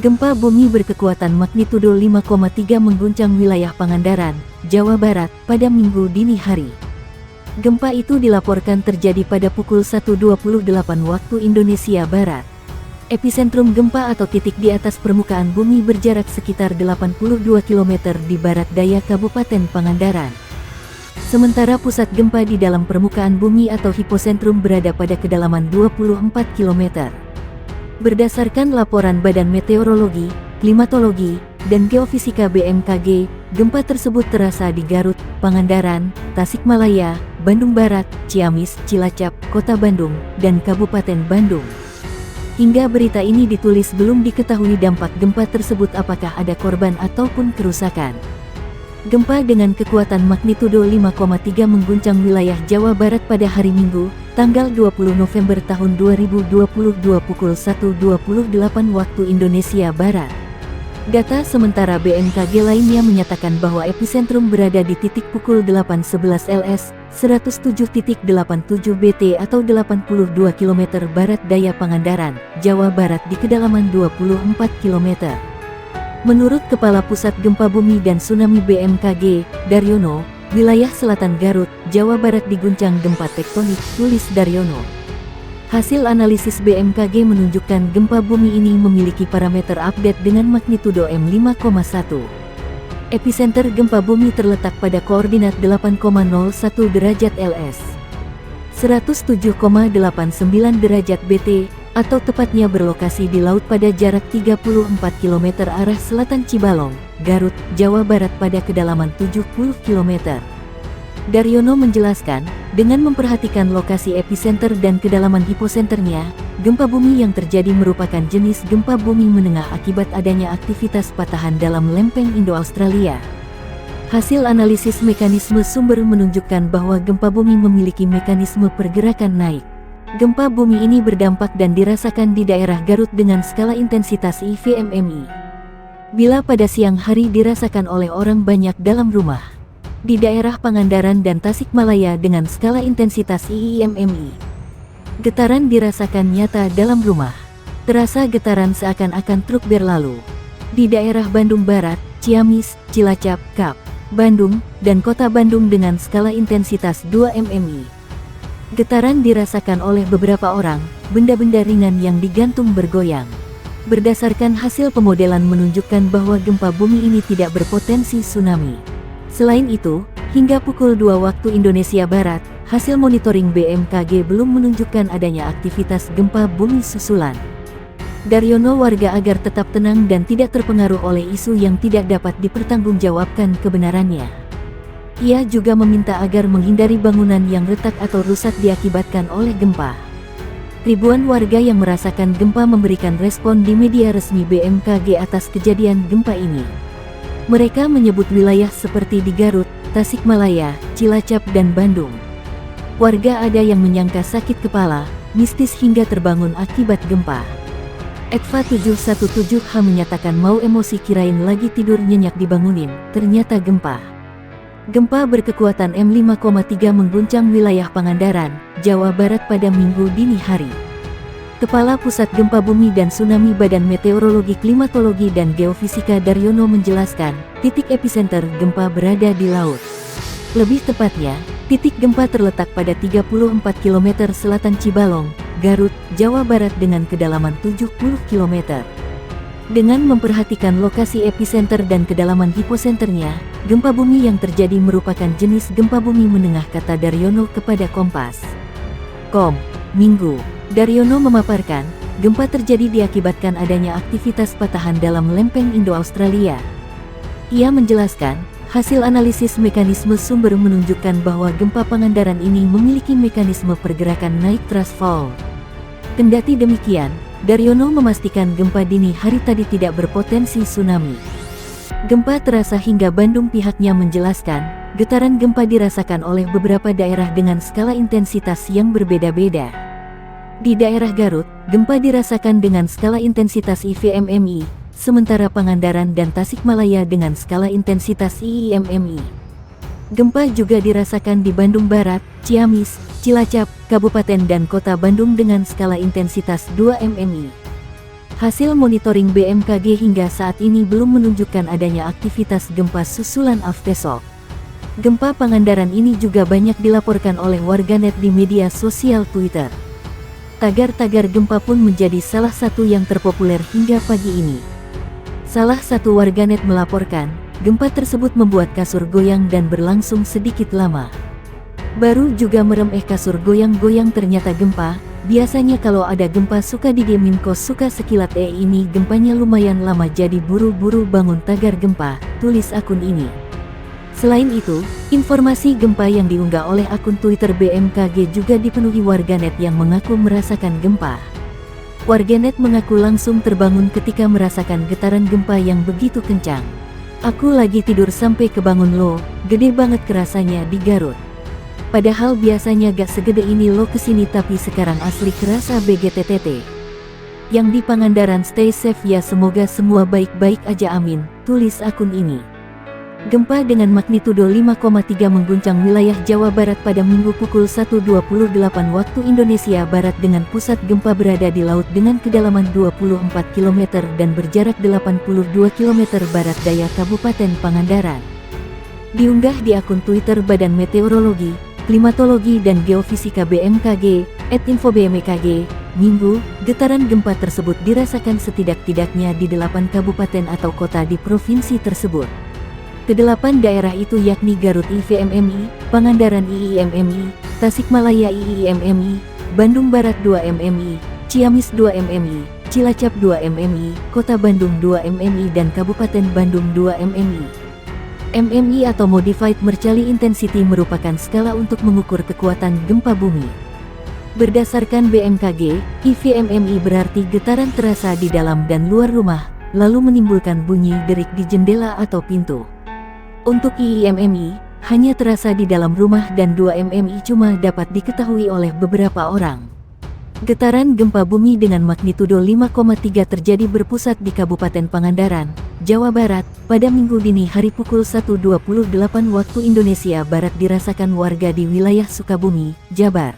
Gempa bumi berkekuatan magnitudo 5,3 mengguncang wilayah Pangandaran, Jawa Barat, pada Minggu dini hari. Gempa itu dilaporkan terjadi pada pukul 1.28 waktu Indonesia Barat. Epicentrum gempa atau titik di atas permukaan bumi berjarak sekitar 82 km di barat daya Kabupaten Pangandaran. Sementara pusat gempa di dalam permukaan bumi atau hipocentrum berada pada kedalaman 24 km. Berdasarkan laporan Badan Meteorologi, Klimatologi, dan Geofisika BMKG, gempa tersebut terasa di Garut, Pangandaran, Tasikmalaya, Bandung Barat, Ciamis, Cilacap, Kota Bandung, dan Kabupaten Bandung. Hingga berita ini ditulis belum diketahui dampak gempa tersebut apakah ada korban ataupun kerusakan. Gempa dengan kekuatan magnitudo 5,3 mengguncang wilayah Jawa Barat pada hari Minggu, tanggal 20 November tahun 2022 pukul 1.28 waktu Indonesia Barat. Data sementara BMKG lainnya menyatakan bahwa epicentrum berada di titik pukul 8.11 LS, 107.87 BT atau 82 km barat daya Pangandaran, Jawa Barat di kedalaman 24 km. Menurut Kepala Pusat Gempa Bumi dan Tsunami BMKG, Daryono, wilayah selatan Garut, Jawa Barat diguncang gempa tektonik, tulis Daryono. Hasil analisis BMKG menunjukkan gempa bumi ini memiliki parameter update dengan magnitudo M5,1. Epicenter gempa bumi terletak pada koordinat 8,01 derajat LS, 107,89 derajat BT, atau tepatnya berlokasi di laut pada jarak 34 km arah selatan Cibalong, Garut, Jawa Barat pada kedalaman 70 km. Daryono menjelaskan, dengan memperhatikan lokasi epicenter dan kedalaman hiposenternya, gempa bumi yang terjadi merupakan jenis gempa bumi menengah akibat adanya aktivitas patahan dalam lempeng Indo-Australia. Hasil analisis mekanisme sumber menunjukkan bahwa gempa bumi memiliki mekanisme pergerakan naik. Gempa bumi ini berdampak dan dirasakan di daerah Garut dengan skala intensitas IVMMI. Bila pada siang hari dirasakan oleh orang banyak dalam rumah. Di daerah Pangandaran dan Tasikmalaya dengan skala intensitas IIMMI. Getaran dirasakan nyata dalam rumah. Terasa getaran seakan-akan truk berlalu. Di daerah Bandung Barat, Ciamis, Cilacap, Kap, Bandung, dan Kota Bandung dengan skala intensitas 2 mmi. Getaran dirasakan oleh beberapa orang, benda-benda ringan yang digantung bergoyang. Berdasarkan hasil pemodelan menunjukkan bahwa gempa bumi ini tidak berpotensi tsunami. Selain itu, hingga pukul 2 waktu Indonesia Barat, hasil monitoring BMKG belum menunjukkan adanya aktivitas gempa bumi susulan. Daryono warga agar tetap tenang dan tidak terpengaruh oleh isu yang tidak dapat dipertanggungjawabkan kebenarannya. Ia juga meminta agar menghindari bangunan yang retak atau rusak diakibatkan oleh gempa. Ribuan warga yang merasakan gempa memberikan respon di media resmi BMKG atas kejadian gempa ini. Mereka menyebut wilayah seperti di Garut, Tasikmalaya, Cilacap, dan Bandung. Warga ada yang menyangka sakit kepala, mistis hingga terbangun akibat gempa. Edva 717H menyatakan mau emosi kirain lagi tidur nyenyak dibangunin, ternyata gempa. Gempa berkekuatan M5,3 mengguncang wilayah Pangandaran, Jawa Barat pada Minggu dini hari. Kepala Pusat Gempa Bumi dan Tsunami Badan Meteorologi Klimatologi dan Geofisika Daryono menjelaskan, titik epicenter gempa berada di laut. Lebih tepatnya, titik gempa terletak pada 34 km selatan Cibalong, Garut, Jawa Barat dengan kedalaman 70 km. Dengan memperhatikan lokasi epicenter dan kedalaman hiposenternya, gempa bumi yang terjadi merupakan jenis gempa bumi menengah, kata Daryono kepada Kompas. Minggu. Daryono memaparkan, gempa terjadi diakibatkan adanya aktivitas patahan dalam lempeng Indo-Australia. Ia menjelaskan, hasil analisis mekanisme sumber menunjukkan bahwa gempa Pangandaran ini memiliki mekanisme pergerakan naik thrust fault. Kendati demikian, Daryono memastikan gempa dini hari tadi tidak berpotensi tsunami. Gempa terasa hingga Bandung. Pihaknya menjelaskan, getaran gempa dirasakan oleh beberapa daerah dengan skala intensitas yang berbeda-beda. Di daerah Garut, gempa dirasakan dengan skala intensitas IVMMI, sementara Pangandaran dan Tasikmalaya dengan skala intensitas IIMMI. Gempa juga dirasakan di Bandung Barat, Ciamis, Cilacap, Kabupaten dan Kota Bandung dengan skala intensitas 2 mmi. Hasil monitoring BMKG hingga saat ini belum menunjukkan adanya aktivitas gempa susulan aftershock. Gempa Pangandaran ini juga banyak dilaporkan oleh warganet di media sosial Twitter. Tagar-tagar gempa pun menjadi salah satu yang terpopuler hingga pagi ini. Salah satu warganet melaporkan, gempa tersebut membuat kasur goyang dan berlangsung sedikit lama. Baru juga merem kasur goyang-goyang ternyata gempa. Biasanya kalau ada gempa suka didiemin kos suka sekilat ini gempanya lumayan lama jadi buru-buru bangun tagar gempa, tulis akun ini. Selain itu, informasi gempa yang diunggah oleh akun Twitter BMKG juga dipenuhi warganet yang mengaku merasakan gempa. Warganet mengaku langsung terbangun ketika merasakan getaran gempa yang begitu kencang. Aku lagi tidur sampai kebangun loh, gede banget kerasanya di Garut. Padahal biasanya gak segede ini lo kesini tapi sekarang asli kerasa BGTTT. Yang di Pangandaran stay safe ya semoga semua baik-baik aja amin, tulis akun ini. Gempa dengan magnitudo 5,3 mengguncang wilayah Jawa Barat pada Minggu pukul 1.28 waktu Indonesia Barat dengan pusat gempa berada di laut dengan kedalaman 24 km dan berjarak 82 km barat daya Kabupaten Pangandaran. Diunggah di akun Twitter Badan Meteorologi, Klimatologi dan Geofisika BMKG, @infobmkg, Minggu, getaran gempa tersebut dirasakan setidak-tidaknya di 8 kabupaten atau kota di provinsi tersebut. Kedelapan daerah itu yakni Garut IVMMI, Pangandaran IIMMI, Tasikmalaya IIMMI, Bandung Barat 2 MMI, Ciamis 2 MMI, Cilacap 2 MMI, Kota Bandung 2 MMI dan Kabupaten Bandung 2 MMI. MMI atau Modified Mercalli Intensity merupakan skala untuk mengukur kekuatan gempa bumi. Berdasarkan BMKG, IVMMI berarti getaran terasa di dalam dan luar rumah, lalu menimbulkan bunyi derik di jendela atau pintu. Untuk IIMMI, hanya terasa di dalam rumah dan 2 MMI cuma dapat diketahui oleh beberapa orang. Getaran gempa bumi dengan magnitudo 5,3 terjadi berpusat di Kabupaten Pangandaran, Jawa Barat, pada Minggu dini hari pukul 1.28 waktu Indonesia Barat dirasakan warga di wilayah Sukabumi, Jabar.